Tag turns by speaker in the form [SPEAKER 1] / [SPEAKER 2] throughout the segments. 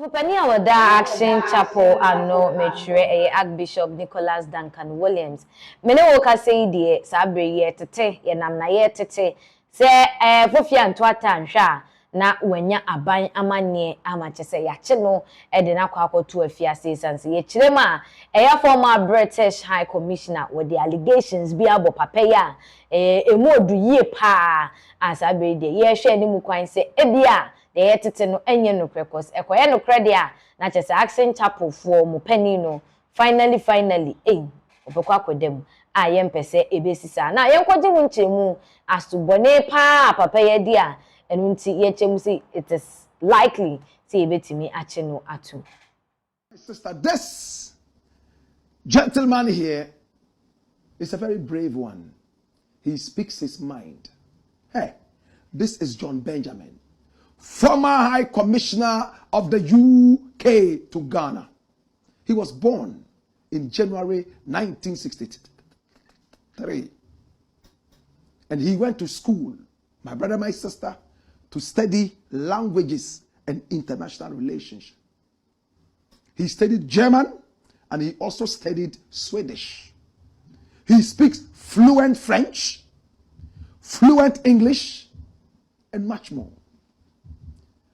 [SPEAKER 1] Penia wada Action Chapel ano metre Archbishop Nicholas Duncan Williams. Mene woka say die sabre ye tete ye nam na ye tete se fofia nto atanhwa na wanya aban amanye amache se yache no de na kwakoto afiase sanse ye kirema former British High Commissioner with the allegations bi abo papa ya emodu ye pa asabre die ye hwe ni mu kwan se ebia de yetete no enye no prekos ekoye no krede a na chese Action Chapel fo mu pani no finally obekwa akodem a yempese ebesisa na yenkwaje mu nchemu asubone pa papa ye dia enu nti yechemu say it is likely say ebetimi ache no atu.
[SPEAKER 2] Sister, this gentleman here is a very brave one. He speaks his mind. Hey, this is John Benjamin, former High Commissioner of the UK to Ghana. He was born in January 1963. And he went to school, my brother, my sister, to study languages and international relations. He studied German and he also studied Swedish. He speaks fluent French, fluent English, and much more.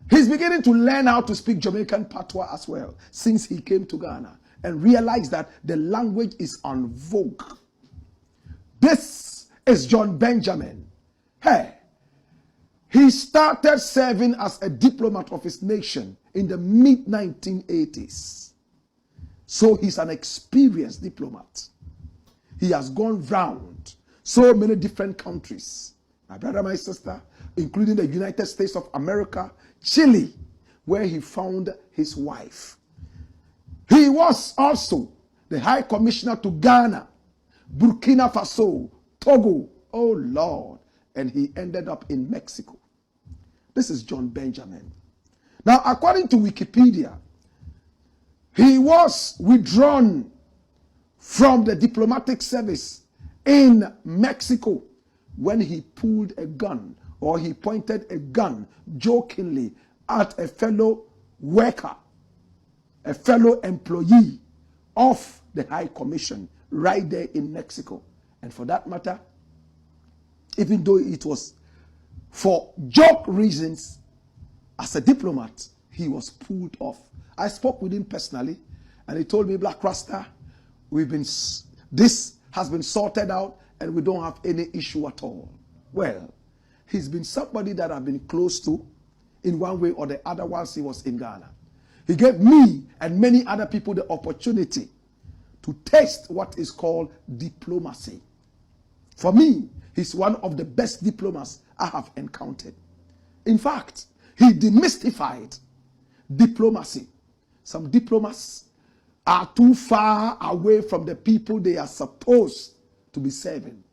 [SPEAKER 2] He's beginning to learn how to speak Jamaican patois as well since he came to Ghana and realized that the language is en vogue. This is John Benjamin. Hey, he started serving as a diplomat of his nation in the mid-1980s. So he's an experienced diplomat. He has gone round so many different countries. My brother, my sister, including the United States of America, Chile, where he found his wife. He was also the High Commissioner to Ghana, Burkina Faso, Togo, oh Lord, and he ended up in Mexico. This is John Benjamin. Now, according to Wikipedia, he was withdrawn from the diplomatic service in Mexico when he pulled a gun, or he pointed a gun jokingly at a fellow worker, a fellow employee of the High Commission right there in Mexico. And for that matter, even though it was for joke reasons, as a diplomat, he was pulled off. I spoke with him personally, and he told me, Black Rasta, this has been sorted out, and we don't have any issue at all. Well, he's been somebody that I've been close to in one way or the other whilst he was in Ghana. He gave me and many other people the opportunity to taste what is called diplomacy. For me, he's one of the best diplomats I have encountered. In fact, he demystified diplomacy. Some diplomats are too far away from the people they are supposed to be serving.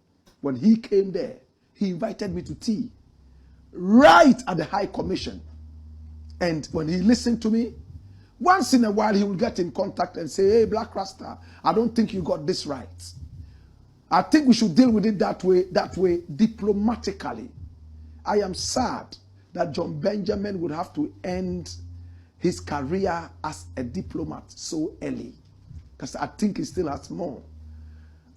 [SPEAKER 2] When he came there, he invited me to tea right at the High Commission. And when he listened to me, once in a while he will get in contact and say, hey, Black Rasta, I don't think you got this right. I think we should deal with it that way, diplomatically. I am sad that John Benjamin would have to end his career as a diplomat so early, because I think he still has more.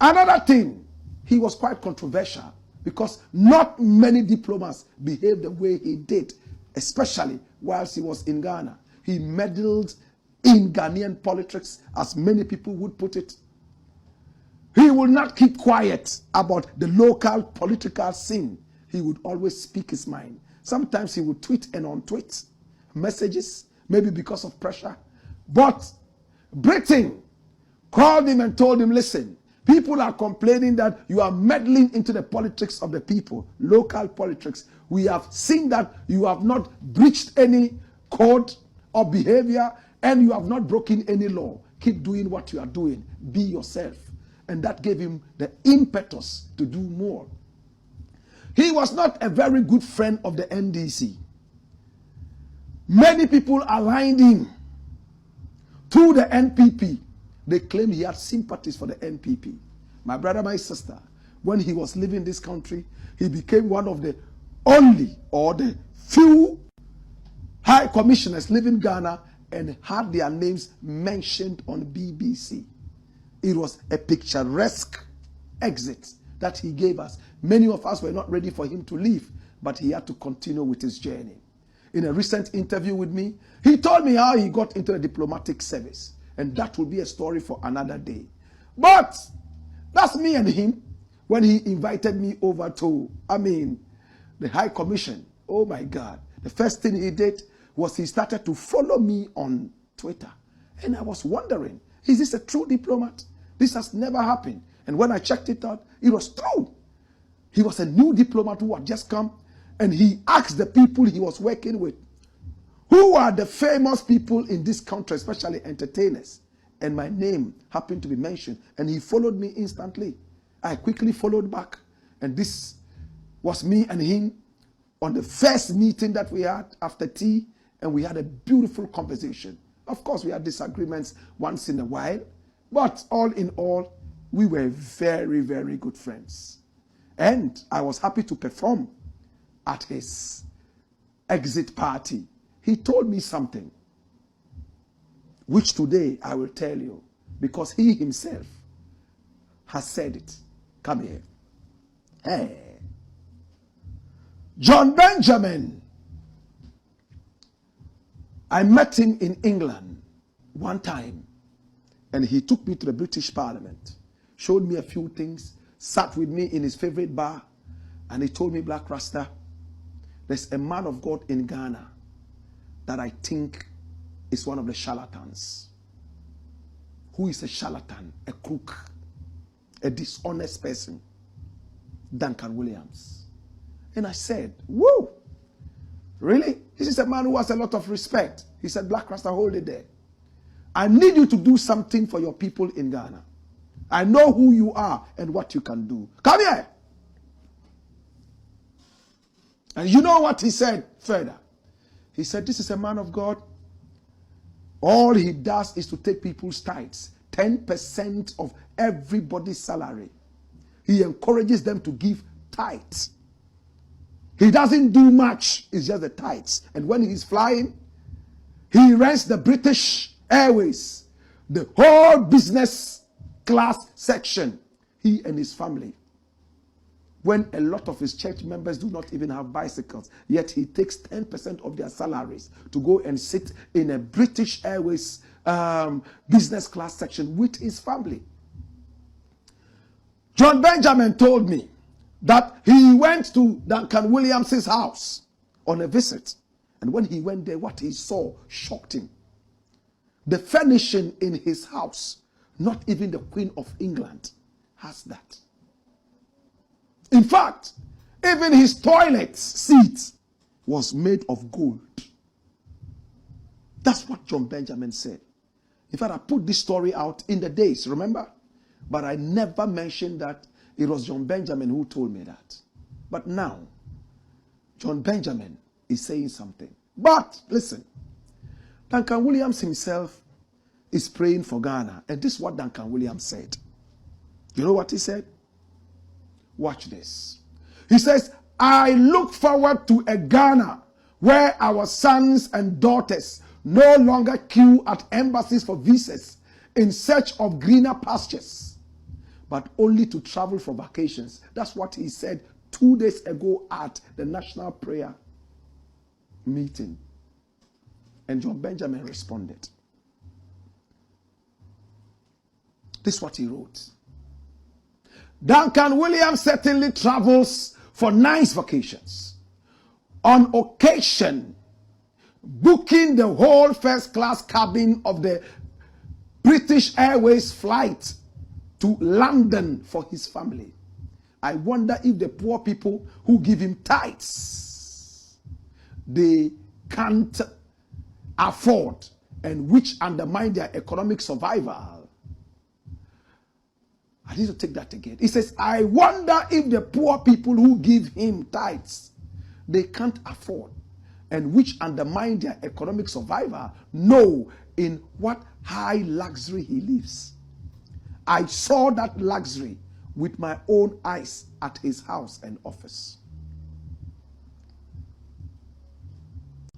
[SPEAKER 2] Another thing, he was quite controversial because not many diplomats behaved the way he did, especially whilst he was in Ghana. He meddled in Ghanaian politics, as many people would put it. He will not keep quiet about the local political scene. He would always speak his mind. Sometimes he would tweet and untweet messages, maybe because of pressure. But Britain called him and told him, listen, people are complaining that you are meddling into the politics of the people, local politics. We have seen that you have not breached any code or behavior, and you have not broken any law. Keep doing what you are doing. Be yourself. And that gave him the impetus to do more. He was not a very good friend of the NDC. Many people aligned him to the NPP. They claim he had sympathies for the NPP. My brother, my sister, when he was leaving this country, he became one of the only or the few high commissioners living in Ghana and had their names mentioned on BBC. It was a picturesque exit that he gave us. Many of us were not ready for him to leave, but he had to continue with his journey. In a recent interview with me, he told me how he got into the diplomatic service, and that will be a story for another day. But that's me and him when he invited me over to, the High Commission. Oh my God. The first thing he did was he started to follow me on Twitter. And I was wondering, is this a true diplomat? This has never happened. And when I checked it out, it was true. He was a new diplomat who had just come, and he asked the people he was working with, who are the famous people in this country, especially entertainers? And my name happened to be mentioned, and he followed me instantly. I quickly followed back, and this was me and him on the first meeting that we had after tea, and we had a beautiful conversation. Of course, we had disagreements once in a while, but all in all, we were very, very good friends. And I was happy to perform at his exit party. He told me something, which today I will tell you, because he himself has said it. Come here. Hey. John Benjamin. I met him in England one time, and he took me to the British Parliament, showed me a few things, sat with me in his favorite bar, and he told me, Black Rasta, there's a man of God in Ghana that I think is one of the charlatans. Who is a charlatan, a crook, a dishonest person? Duncan Williams. And I said, whoa, really? This is a man who has a lot of respect. He said, Black Rasta, hold it there. I need you to do something for your people in Ghana. I know who you are and what you can do. Come here. And you know what he said further? He said, this is a man of God. All he does is to take people's tithes, 10% of everybody's salary. He encourages them to give tithes. He doesn't do much, it's just the tithes. And when he's flying, he rents the British Airways, the whole business class section, he and his family. When a lot of his church members do not even have bicycles, yet he takes 10% of their salaries to go and sit in a British Airways business class section with his family. John Benjamin told me that he went to Duncan Williams' house on a visit. And when he went there, what he saw shocked him. The furnishing in his house, not even the Queen of England has that. In fact, even his toilet seat was made of gold. That's what John Benjamin said. In fact, I put this story out in the days, remember? But I never mentioned that it was John Benjamin who told me that. But now, John Benjamin is saying something. But, listen, Duncan Williams himself is praying for Ghana. And this is what Duncan Williams said. You know what he said? Watch this. He says, I look forward to a Ghana where our sons and daughters no longer queue at embassies for visas in search of greener pastures, but only to travel for vacations. That's what he said 2 days ago at the National Prayer Meeting. And John Benjamin responded. This is what he wrote. Duncan Williams certainly travels for nice vacations. On occasion, booking the whole first-class cabin of the British Airways flight to London for his family. I wonder if the poor people who give him tithes, they can't afford and which undermine their economic survival. I need to take that again. He says, I wonder if the poor people who give him tithes, they can't afford and which undermine their economic survival know in what high luxury he lives. I saw that luxury with my own eyes at his house and office.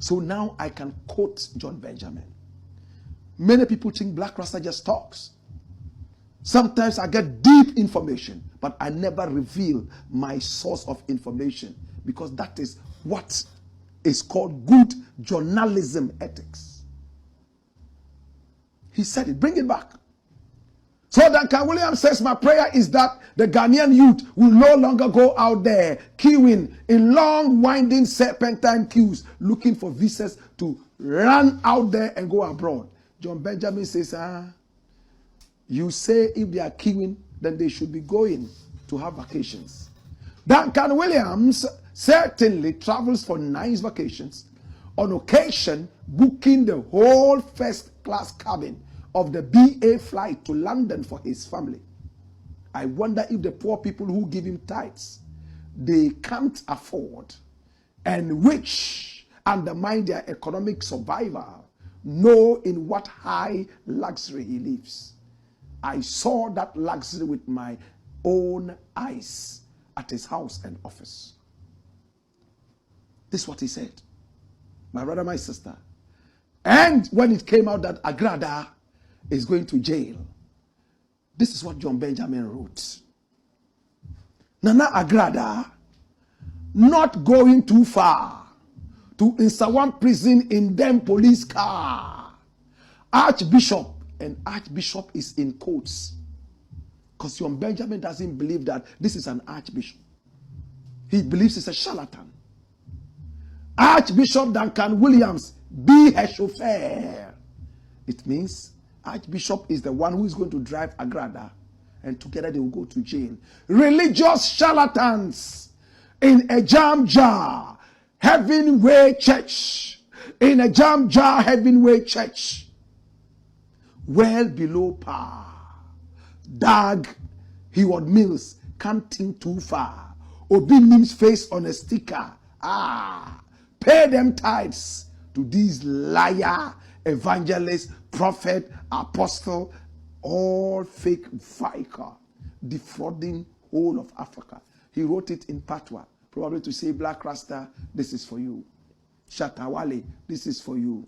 [SPEAKER 2] So now I can quote John Benjamin. Many people think Black Rasta just talks. Sometimes I get deep information, but I never reveal my source of information because that is what is called good journalism ethics. He said it. Bring it back. So Duncan Williams says, my prayer is that the Ghanaian youth will no longer go out there queuing in long, winding serpentine queues looking for visas to run out there and go abroad. John Benjamin says, you say if they are queuing, then they should be going to have vacations. Duncan Williams certainly travels for nice vacations, on occasion booking the whole first-class cabin of the BA flight to London for his family. I wonder if the poor people who give him tithes, they can't afford, and which undermine their economic survival, know in what high luxury he lives. I saw that luxury with my own eyes at his house and office. This is what he said. My brother, my sister. And when it came out that Agrada is going to jail, this is what John Benjamin wrote. Nana Agrada, not going too far to Nsawam prison in them police car. Archbishop, and Archbishop is in quotes, because John Benjamin doesn't believe that this is an archbishop. He believes it's a charlatan. Archbishop Duncan Williams, be her chauffeur. It means Archbishop is the one who is going to drive Agrada, and together they will go to jail. Religious charlatans in a jam jar, Heaven Way Church, in a jam jar, Heaven Way Church, well below par. Dag Heward Mills can't think too far. Obi Nim's face on a sticker. Pay them tithes to these liar, evangelist, prophet, apostle, all fake vicar, defrauding whole of Africa. He wrote it in Patwa, probably to say, Black Rasta, this is for you. Shatawale, this is for you.